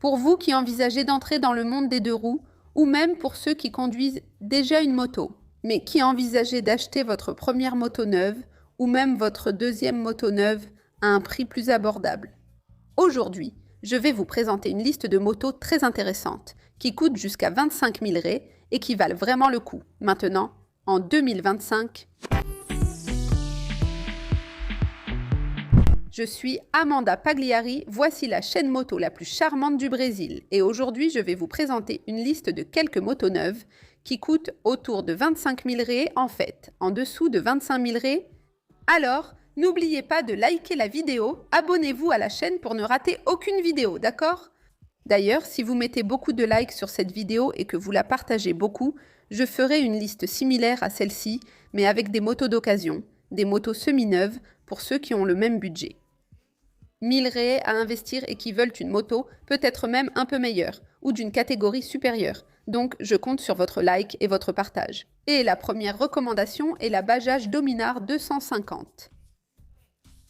Pour vous qui envisagez d'entrer dans le monde des deux roues, ou même pour ceux qui conduisent déjà une moto, mais qui envisagez d'acheter votre première moto neuve, ou même votre deuxième moto neuve à un prix plus abordable. Aujourd'hui, je vais vous présenter une liste de motos très intéressantes, qui coûtent jusqu'à 25 000 raies et qui valent vraiment le coup, maintenant, en 2025. Je suis Amanda Pagliari, voici la chaîne moto la plus charmante du Brésil et aujourd'hui je vais vous présenter une liste de quelques motos neuves qui coûtent autour de 25 000 raies en fait, en dessous de 25 000 raies. Alors, n'oubliez pas de liker la vidéo, abonnez-vous à la chaîne pour ne rater aucune vidéo, d'accord ? D'ailleurs, si vous mettez beaucoup de likes sur cette vidéo et que vous la partagez beaucoup, je ferai une liste similaire à celle-ci, mais avec des motos d'occasion, des motos semi-neuves pour ceux qui ont le même budget. 1000 raies à investir et qui veulent une moto, peut-être même un peu meilleure, ou d'une catégorie supérieure. Donc, je compte sur votre like et votre partage. Et la première recommandation est la Bajaj Dominar 250.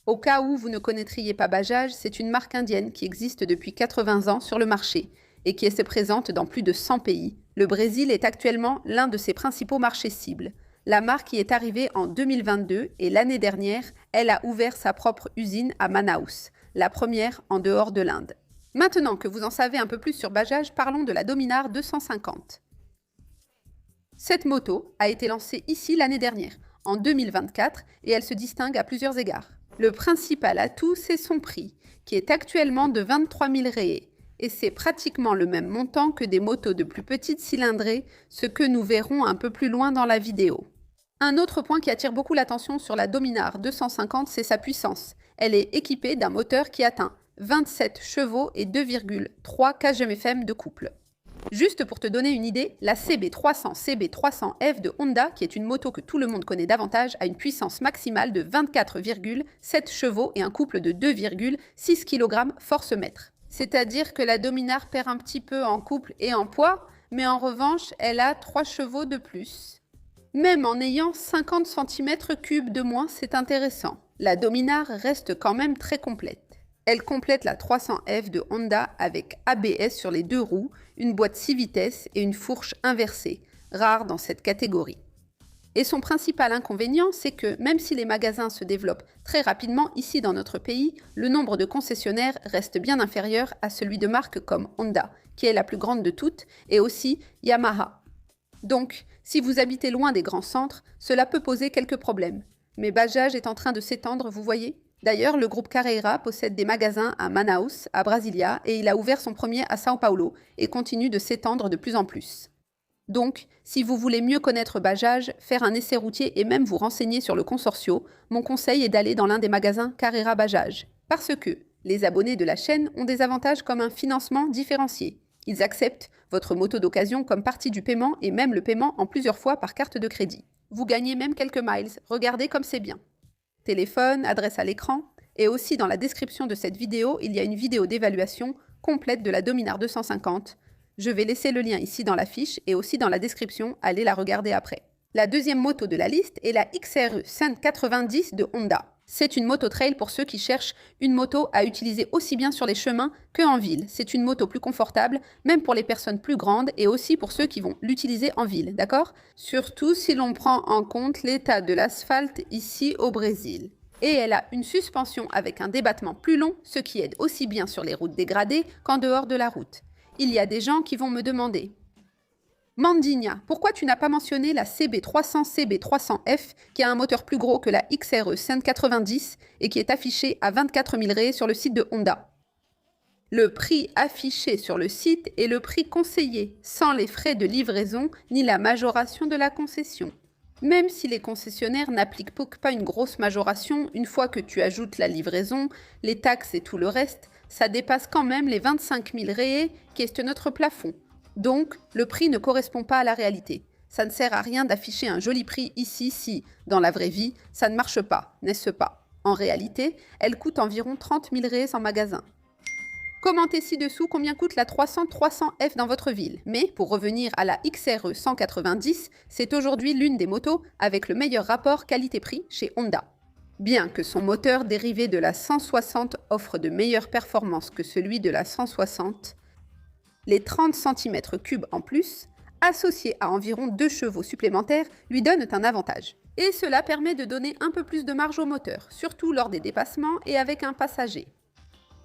Au cas où vous ne connaîtriez pas Bajaj, c'est une marque indienne qui existe depuis 80 ans sur le marché et qui est présente dans plus de 100 pays. Le Brésil est actuellement l'un de ses principaux marchés cibles. La marque y est arrivée en 2022 et l'année dernière, elle a ouvert sa propre usine à Manaus, la première en dehors de l'Inde. Maintenant que vous en savez un peu plus sur Bajaj, parlons de la Dominar 250. Cette moto a été lancée ici l'année dernière, en 2024, et elle se distingue à plusieurs égards. Le principal atout, c'est son prix, qui est actuellement de 23 000 raies, et c'est pratiquement le même montant que des motos de plus petite cylindrée, ce que nous verrons un peu plus loin dans la vidéo. Un autre point qui attire beaucoup l'attention sur la Dominar 250, c'est sa puissance. Elle est équipée d'un moteur qui atteint 27 chevaux et 2,3 kgfm de couple. Juste pour te donner une idée, la CB300 CB300F de Honda, qui est une moto que tout le monde connaît davantage, a une puissance maximale de 24,7 chevaux et un couple de 2,6 kg force-mètre. C'est-à-dire que la Dominar perd un petit peu en couple et en poids, mais en revanche, elle a 3 chevaux de plus. Même en ayant 50 cm3 de moins, c'est intéressant. La Dominar reste quand même très complète. Elle complète la 300F de Honda avec ABS sur les deux roues, une boîte 6 vitesses et une fourche inversée, rare dans cette catégorie. Et son principal inconvénient, c'est que même si les magasins se développent très rapidement ici dans notre pays, le nombre de concessionnaires reste bien inférieur à celui de marques comme Honda, qui est la plus grande de toutes, et aussi Yamaha. Donc, si vous habitez loin des grands centres, cela peut poser quelques problèmes. Mais Bajaj est en train de s'étendre, vous voyez ? D'ailleurs, le groupe Carreira possède des magasins à Manaus, à Brasilia, et il a ouvert son premier à São Paulo, et continue de s'étendre de plus en plus. Donc, si vous voulez mieux connaître Bajaj, faire un essai routier et même vous renseigner sur le consortio, mon conseil est d'aller dans l'un des magasins Carreira Bajaj. Parce que les abonnés de la chaîne ont des avantages comme un financement différencié. Ils acceptent votre moto d'occasion comme partie du paiement et même le paiement en plusieurs fois par carte de crédit. Vous gagnez même quelques miles, regardez comme c'est bien. Téléphone, adresse à l'écran, et aussi dans la description de cette vidéo, il y a une vidéo d'évaluation complète de la Dominar 250. Je vais laisser le lien ici dans la fiche et aussi dans la description, allez la regarder après. La deuxième moto de la liste est la XRE 190 de Honda. C'est une moto trail pour ceux qui cherchent une moto à utiliser aussi bien sur les chemins qu'en ville. C'est une moto plus confortable, même pour les personnes plus grandes et aussi pour ceux qui vont l'utiliser en ville, d'accord ? Surtout si l'on prend en compte l'état de l'asphalte ici au Brésil. Et elle a une suspension avec un débattement plus long, ce qui aide aussi bien sur les routes dégradées qu'en dehors de la route. Il y a des gens qui vont me demander: Mandinha, pourquoi tu n'as pas mentionné la CB300 CB300F qui a un moteur plus gros que la XRE 190 et qui est affichée à 24 000 raies sur le site de Honda? Le prix affiché sur le site est le prix conseillé, sans les frais de livraison ni la majoration de la concession. Même si les concessionnaires n'appliquent pas une grosse majoration, une fois que tu ajoutes la livraison, les taxes et tout le reste, ça dépasse quand même les 25 000 raies qui est notre plafond. Donc, le prix ne correspond pas à la réalité. Ça ne sert à rien d'afficher un joli prix ici si, dans la vraie vie, ça ne marche pas, n'est-ce pas? En réalité, elle coûte environ 30 000 raies en magasin. Commentez ci-dessous combien coûte la 300-300F dans votre ville. Mais, pour revenir à la XRE 190, c'est aujourd'hui l'une des motos avec le meilleur rapport qualité-prix chez Honda. Bien que son moteur dérivé de la 160 offre de meilleures performances que celui de la 160, Les 30 cm3 en plus, associés à environ 2 chevaux supplémentaires, lui donnent un avantage. Et cela permet de donner un peu plus de marge au moteur, surtout lors des dépassements et avec un passager.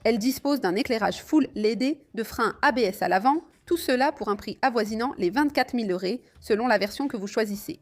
Elle dispose d'un éclairage full LED, de freins ABS à l'avant, tout cela pour un prix avoisinant les 24 000 € selon la version que vous choisissez.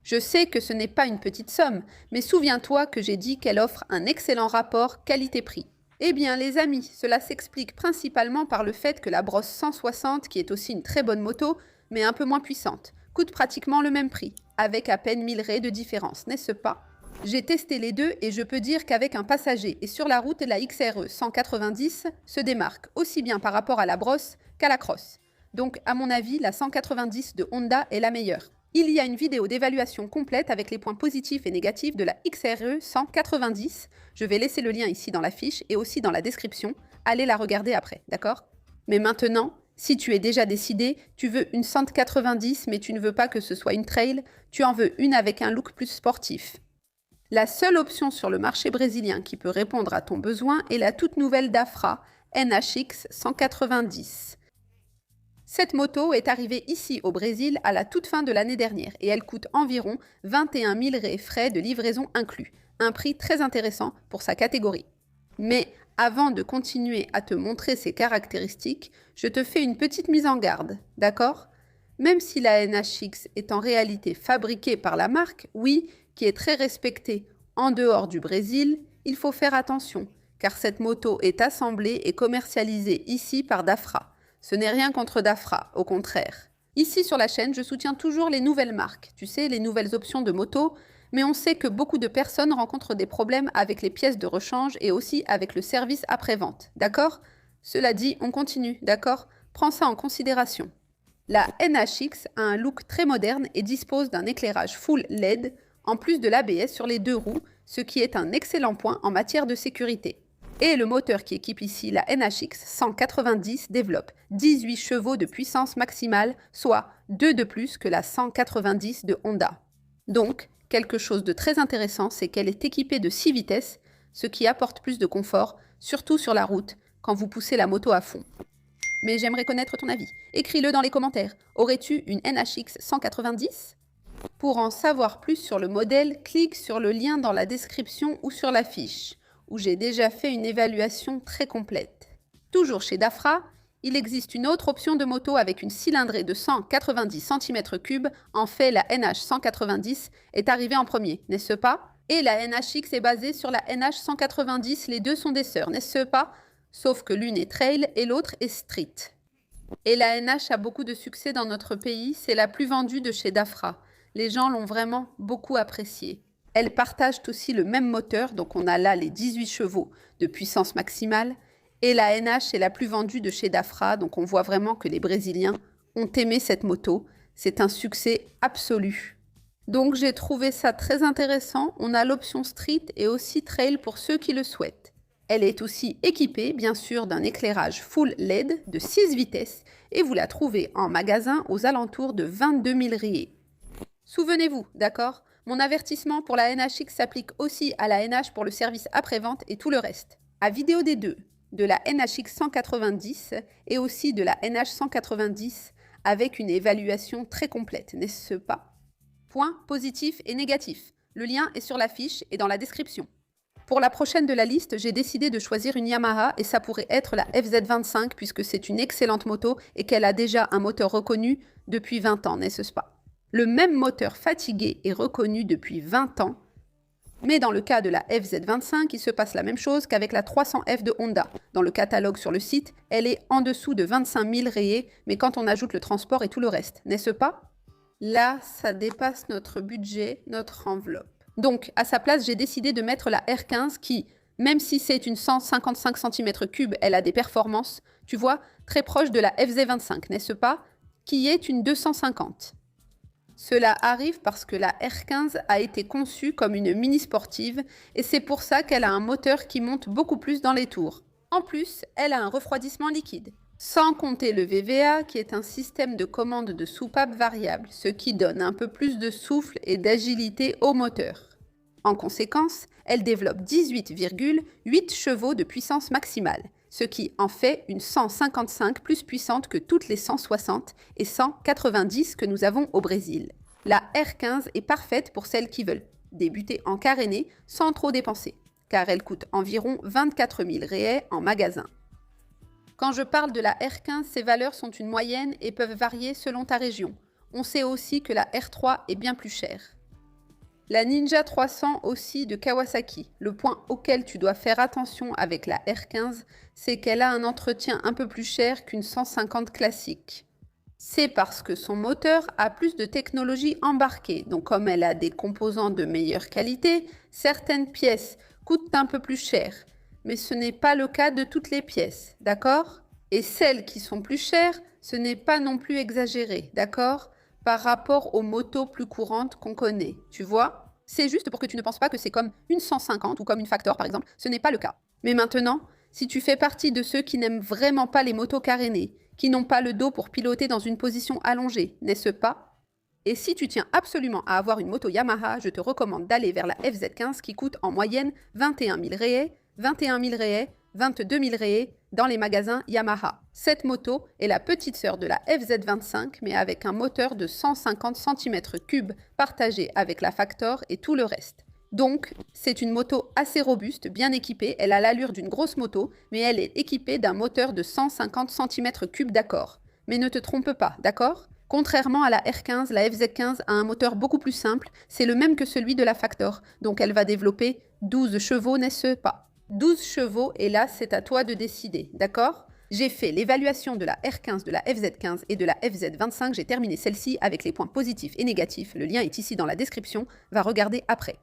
Je sais que ce n'est pas une petite somme, mais souviens-toi que j'ai dit qu'elle offre un excellent rapport qualité-prix. Eh bien les amis, cela s'explique principalement par le fait que la Bros 160, qui est aussi une très bonne moto, mais un peu moins puissante, coûte pratiquement le même prix, avec à peine 1000 € de différence, n'est-ce pas? J'ai testé les deux et je peux dire qu'avec un passager et sur la route, la XRE 190 se démarque aussi bien par rapport à la Bros qu'à la Cross. Donc à mon avis, la 190 de Honda est la meilleure. Il y a une vidéo d'évaluation complète avec les points positifs et négatifs de la XRE 190. Je vais laisser le lien ici dans la fiche et aussi dans la description. Allez la regarder après, d'accord? Mais maintenant, si tu es déjà décidé, tu veux une 190 mais tu ne veux pas que ce soit une trail, tu en veux une avec un look plus sportif. La seule option sur le marché brésilien qui peut répondre à ton besoin est la toute nouvelle Dafra NHX 190. Cette moto est arrivée ici au Brésil à la toute fin de l'année dernière et elle coûte environ 21 000 € frais de livraison inclus, un prix très intéressant pour sa catégorie. Mais avant de continuer à te montrer ses caractéristiques, je te fais une petite mise en garde, d'accord? Même si la NHX est en réalité fabriquée par la marque, oui, qui est très respectée en dehors du Brésil, il faut faire attention, car cette moto est assemblée et commercialisée ici par Dafra. Ce n'est rien contre Dafra, au contraire. Ici sur la chaîne, je soutiens toujours les nouvelles marques, tu sais, les nouvelles options de moto, mais on sait que beaucoup de personnes rencontrent des problèmes avec les pièces de rechange et aussi avec le service après-vente, d'accord? Cela dit, on continue, d'accord? Prends ça en considération. La NHX a un look très moderne et dispose d'un éclairage full LED, en plus de l'ABS sur les deux roues, ce qui est un excellent point en matière de sécurité. Et le moteur qui équipe ici la NHX 190 développe 18 chevaux de puissance maximale, soit 2 de plus que la 190 de Honda. Donc, quelque chose de très intéressant, c'est qu'elle est équipée de 6 vitesses, ce qui apporte plus de confort, surtout sur la route, quand vous poussez la moto à fond. Mais j'aimerais connaître ton avis. Écris-le dans les commentaires. Aurais-tu une NHX 190 ? Pour en savoir plus sur le modèle, clique sur le lien dans la description ou sur la fiche, où j'ai déjà fait une évaluation très complète. Toujours chez Dafra, il existe une autre option de moto avec une cylindrée de 190 cm3. En fait, la NH 190 est arrivée en premier, n'est-ce pas? Et la NHX est basée sur la NH 190, les deux sont des sœurs, n'est-ce pas? Sauf que l'une est trail et l'autre est street. Et la NH a beaucoup de succès dans notre pays, c'est la plus vendue de chez Dafra. Les gens l'ont vraiment beaucoup appréciée. Elles partagent aussi le même moteur, donc on a là les 18 chevaux de puissance maximale. Et la NH est la plus vendue de chez Dafra, donc on voit vraiment que les Brésiliens ont aimé cette moto. C'est un succès absolu. Donc j'ai trouvé ça très intéressant. On a l'option street et aussi trail pour ceux qui le souhaitent. Elle est aussi équipée, bien sûr, d'un éclairage full LED de 6 vitesses et vous la trouvez en magasin aux alentours de 22 000 € Souvenez-vous, d'accord? Mon avertissement pour la NHX s'applique aussi à la NH pour le service après-vente et tout le reste. À vidéo des deux, de la NHX 190 et aussi de la NH 190 avec une évaluation très complète, n'est-ce pas? Points positifs et négatifs. Le lien est sur la fiche et dans la description. Pour la prochaine de la liste, j'ai décidé de choisir une Yamaha et ça pourrait être la FZ25 puisque c'est une excellente moto et qu'elle a déjà un moteur reconnu depuis 20 ans, n'est-ce pas? Le même moteur fatigué est reconnu depuis 20 ans, mais dans le cas de la FZ25, il se passe la même chose qu'avec la 300F de Honda. Dans le catalogue sur le site, elle est en dessous de 25 000 € mais quand on ajoute le transport et tout le reste, n'est-ce pas? Là, ça dépasse notre budget, notre enveloppe. Donc, à sa place, j'ai décidé de mettre la R15 qui, même si c'est une 155 cm3, elle a des performances, tu vois, très proche de la FZ25, n'est-ce pas? Qui est une 250. Cela arrive parce que la R15 a été conçue comme une mini sportive et c'est pour ça qu'elle a un moteur qui monte beaucoup plus dans les tours. En plus, elle a un refroidissement liquide. Sans compter le VVA qui est un système de commande de soupape variable, ce qui donne un peu plus de souffle et d'agilité au moteur. En conséquence, elle développe 18,8 chevaux de puissance maximale. ce qui en fait une 155 plus puissante que toutes les 160 et 190 que nous avons au Brésil. La R15 est parfaite pour celles qui veulent débuter en caréné sans trop dépenser, car elle coûte environ 24 000 réais en magasin. Quand je parle de la R15, ces valeurs sont une moyenne et peuvent varier selon ta région. On sait aussi que la R3 est bien plus chère. La Ninja 300 aussi de Kawasaki. Le point auquel tu dois faire attention avec la R15, c'est qu'elle a un entretien un peu plus cher qu'une 150 classique. C'est parce que son moteur a plus de technologie embarquée, donc comme elle a des composants de meilleure qualité, certaines pièces coûtent un peu plus cher. Mais ce n'est pas le cas de toutes les pièces, d'accord? Et celles qui sont plus chères, ce n'est pas non plus exagéré, d'accord? Par rapport aux motos plus courantes qu'on connaît, tu vois? C'est juste pour que tu ne penses pas que c'est comme une 150 ou comme une Factor par exemple, ce n'est pas le cas. Mais maintenant, si tu fais partie de ceux qui n'aiment vraiment pas les motos carénées, qui n'ont pas le dos pour piloter dans une position allongée, n'est-ce pas? Et si tu tiens absolument à avoir une moto Yamaha, je te recommande d'aller vers la FZ15 qui coûte en moyenne 21 000 réais, 21 000 réais, 22 000 réais dans les magasins Yamaha. Cette moto est la petite sœur de la FZ25 mais avec un moteur de 150 cm3 partagé avec la Factor et tout le reste. Donc, c'est une moto assez robuste, bien équipée, elle a l'allure d'une grosse moto, mais elle est équipée d'un moteur de 150 cm3 d'accord. Mais ne te trompe pas, d'accord? Contrairement à la R15, la FZ15 a un moteur beaucoup plus simple, c'est le même que celui de la Factor, donc elle va développer 12 chevaux, n'est-ce pas? 12 chevaux, et là, c'est à toi de décider, d'accord? J'ai fait l'évaluation de la R15, de la FZ15 et de la FZ25, j'ai terminé celle-ci avec les points positifs et négatifs, le lien est ici dans la description, va regarder après.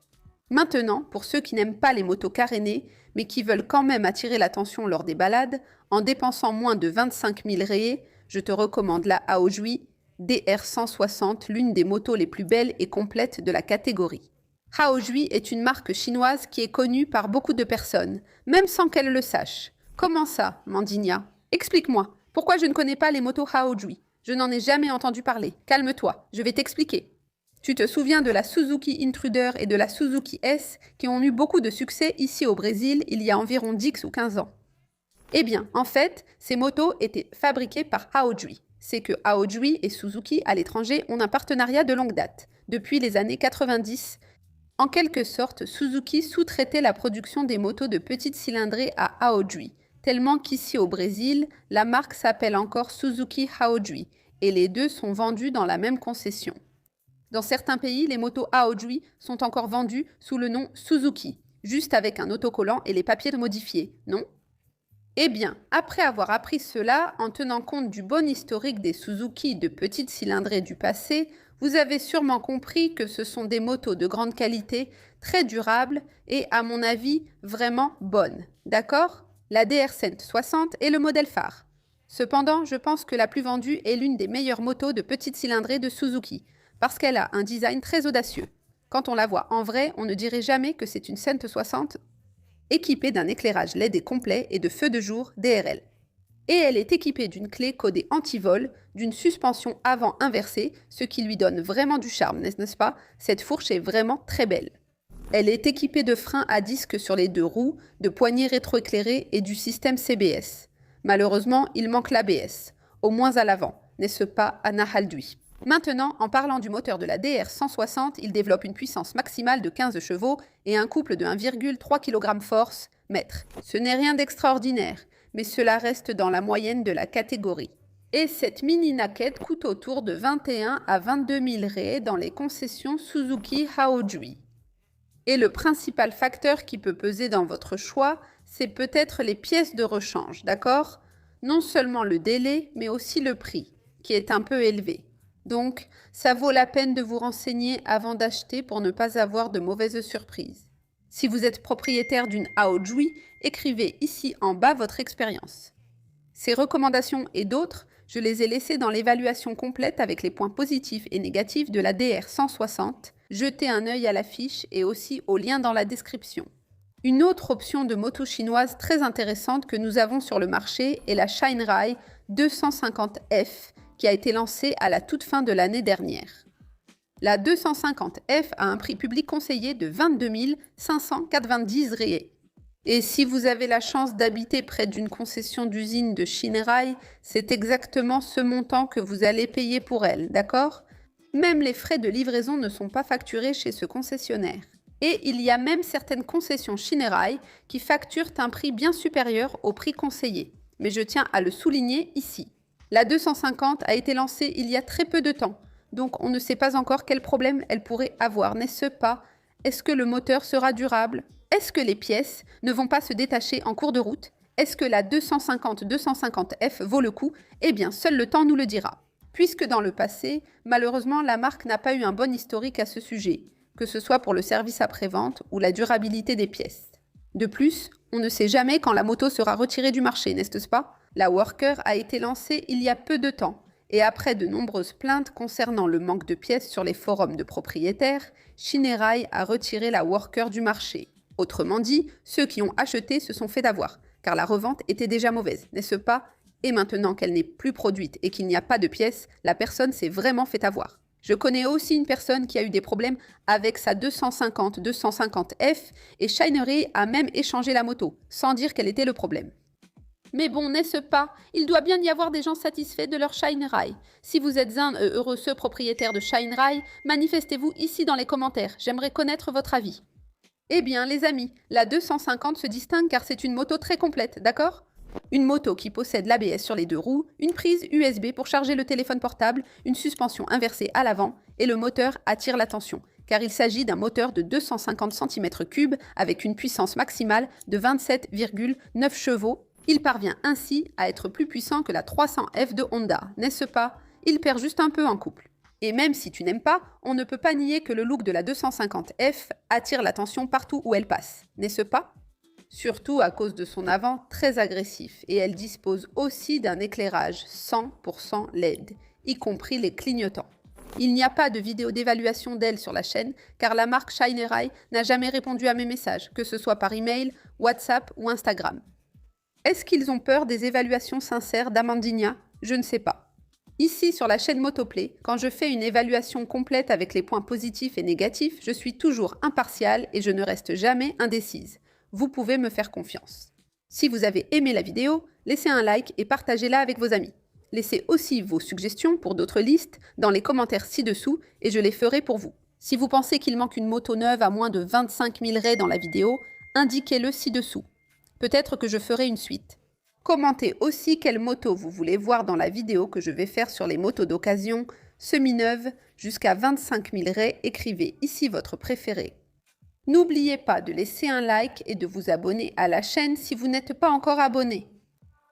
Maintenant, pour ceux qui n'aiment pas les motos carénées, mais qui veulent quand même attirer l'attention lors des balades, en dépensant moins de 25 000 réais, je te recommande la Haojui DR160, l'une des motos les plus belles et complètes de la catégorie. Haojui est une marque chinoise qui est connue par beaucoup de personnes, même sans qu'elles le sachent. Comment ça, Mandinia? Explique-moi, pourquoi je ne connais pas les motos Haojui? Je n'en ai jamais entendu parler. Calme-toi, je vais t'expliquer. Tu te souviens de la Suzuki Intruder et de la Suzuki S qui ont eu beaucoup de succès ici au Brésil il y a environ 10 ou 15 ans. Eh bien, en fait, ces motos étaient fabriquées par Haojui. C'est que Haojui et Suzuki à l'étranger ont un partenariat de longue date. Depuis les années 90, en quelque sorte, Suzuki sous-traitait la production des motos de petite cylindrée à Haojui, tellement qu'ici au Brésil, la marque s'appelle encore Suzuki Haojui et les deux sont vendus dans la même concession. Dans certains pays, les motos Haojui sont encore vendues sous le nom Suzuki, juste avec un autocollant et les papiers modifiés, non? Eh bien, après avoir appris cela, en tenant compte du bon historique des Suzuki de petite cylindrée du passé, vous avez sûrement compris que ce sont des motos de grande qualité, très durables et, à mon avis, vraiment bonnes. D'accord? La DR160 est le modèle phare. Cependant, je pense que la plus vendue est l'une des meilleures motos de petite cylindrée de Suzuki, parce qu'elle a un design très audacieux. Quand on la voit en vrai, on ne dirait jamais que c'est une 160 équipée d'un éclairage LED complet et de feux de jour DRL. Et elle est équipée d'une clé codée anti-vol, d'une suspension avant inversée, ce qui lui donne vraiment du charme, n'est-ce pas? Cette fourche est vraiment très belle. Elle est équipée de freins à disque sur les deux roues, de poignées rétroéclairées et du système CBS. Malheureusement, il manque l'ABS, au moins à l'avant, n'est-ce pas, Anna Haldui? Maintenant, en parlant du moteur de la DR160, il développe une puissance maximale de 15 chevaux et un couple de 1,3 kg force mètre. Ce n'est rien d'extraordinaire, mais cela reste dans la moyenne de la catégorie. Et cette mini naquette coûte autour de 21 à 22 000 réais dans les concessions Suzuki Haojui. Et le principal facteur qui peut peser dans votre choix, c'est peut-être les pièces de rechange, d'accord? Non seulement le délai, mais aussi le prix, qui est un peu élevé. Donc, ça vaut la peine de vous renseigner avant d'acheter pour ne pas avoir de mauvaises surprises. Si vous êtes propriétaire d'une Haojui, écrivez ici en bas votre expérience. Ces recommandations et d'autres, je les ai laissées dans l'évaluation complète avec les points positifs et négatifs de la DR160. Jetez un œil à la fiche et aussi au lien dans la description. Une autre option de moto chinoise très intéressante que nous avons sur le marché est la Shinerai 250F, qui a été lancée à la toute fin de l'année dernière. La 250F a un prix public conseillé de 22 590 réais. Et si vous avez la chance d'habiter près d'une concession d'usine de Shinrai, c'est exactement ce montant que vous allez payer pour elle, d'accord? Même les frais de livraison ne sont pas facturés chez ce concessionnaire. Et il y a même certaines concessions Shinrai qui facturent un prix bien supérieur au prix conseillé. Mais je tiens à le souligner ici. La 250 a été lancée il y a très peu de temps, donc on ne sait pas encore quel problème elle pourrait avoir, n'est-ce pas? Est-ce que le moteur sera durable? Est-ce que les pièces ne vont pas se détacher en cours de route? Est-ce que la 250-250F vaut le coup? Eh bien, seul le temps nous le dira. Puisque dans le passé, malheureusement, la marque n'a pas eu un bon historique à ce sujet, que ce soit pour le service après-vente ou la durabilité des pièces. De plus, on ne sait jamais quand la moto sera retirée du marché, n'est-ce pas? La Worker a été lancée il y a peu de temps, et après de nombreuses plaintes concernant le manque de pièces sur les forums de propriétaires, Shinrai a retiré la Worker du marché. Autrement dit, ceux qui ont acheté se sont fait avoir, car la revente était déjà mauvaise, n'est-ce pas? Et maintenant qu'elle n'est plus produite et qu'il n'y a pas de pièces, la personne s'est vraiment fait avoir. Je connais aussi une personne qui a eu des problèmes avec sa 250-250F et Shinrai a même échangé la moto, sans dire quel était le problème. Mais bon, n'est-ce pas? Il doit bien y avoir des gens satisfaits de leur Shinrai. Si vous êtes un heureux propriétaire de Shinrai, manifestez-vous ici dans les commentaires. J'aimerais connaître votre avis. Eh bien, les amis, la 250 se distingue car c'est une moto très complète, d'accord? Une moto qui possède l'ABS sur les deux roues, une prise USB pour charger le téléphone portable, une suspension inversée à l'avant et le moteur attire l'attention, car il s'agit d'un moteur de 250 cm3 avec une puissance maximale de 27,9 chevaux. Il parvient ainsi à être plus puissant que la 300F de Honda, n'est-ce pas? Il perd juste un peu en couple. Et même si tu n'aimes pas, on ne peut pas nier que le look de la 250F attire l'attention partout où elle passe, n'est-ce pas? Surtout à cause de son avant très agressif, et elle dispose aussi d'un éclairage 100% LED, y compris les clignotants. Il n'y a pas de vidéo d'évaluation d'elle sur la chaîne, car la marque Shinrai n'a jamais répondu à mes messages, que ce soit par email, WhatsApp ou Instagram. Est-ce qu'ils ont peur des évaluations sincères d'Amandinia? Je ne sais pas. Ici, sur la chaîne Motoplay, quand je fais une évaluation complète avec les points positifs et négatifs, je suis toujours impartiale et je ne reste jamais indécise. Vous pouvez me faire confiance. Si vous avez aimé la vidéo, laissez un like et partagez-la avec vos amis. Laissez aussi vos suggestions pour d'autres listes dans les commentaires ci-dessous et je les ferai pour vous. Si vous pensez qu'il manque une moto neuve à moins de 25 000 raies dans la vidéo, indiquez-le ci-dessous. Peut-être que je ferai une suite. Commentez aussi quelle moto vous voulez voir dans la vidéo que je vais faire sur les motos d'occasion, semi-neuves, jusqu'à 25 000 raies. Écrivez ici votre préféré. N'oubliez pas de laisser un like et de vous abonner à la chaîne si vous n'êtes pas encore abonné.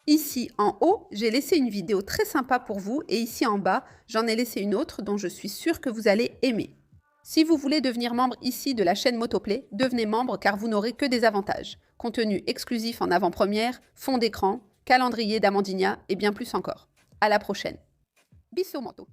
Ici en haut, j'ai laissé une vidéo très sympa pour vous et ici en bas, j'en ai laissé une autre dont je suis sûre que vous allez aimer. Si vous voulez devenir membre ici de la chaîne Motoplay, devenez membre car vous n'aurez que des avantages. Contenu exclusif en avant-première, fond d'écran, calendrier d'Amandinia et bien plus encore. À la prochaine. Bisous moto.